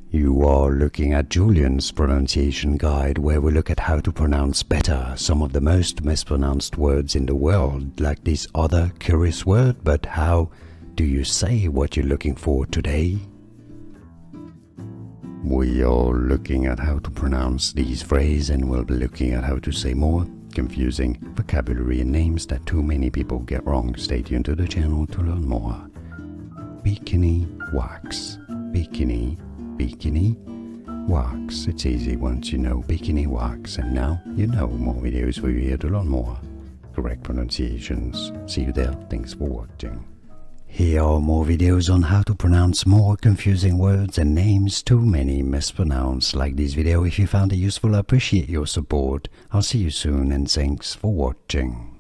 You are looking at Julian's pronunciation guide, where we look at how to pronounce better some of the most mispronounced words in the world, like this other curious word. But how do you say what you're looking for today? We are looking at how to pronounce these phrases, and we'll be looking at how to say more confusing vocabulary and names that too many people get wrong. Stay tuned to the channel to learn more. Bikini wax. Bikini wax. It's easy once you know bikini wax, and now you know. More videos for you here to learn more correct pronunciations. See you there. Thanks for watching. Here are more videos on how to pronounce more confusing words and names too many mispronounced. Like this video if you found it useful. I appreciate your support. I'll see you soon, and thanks for watching.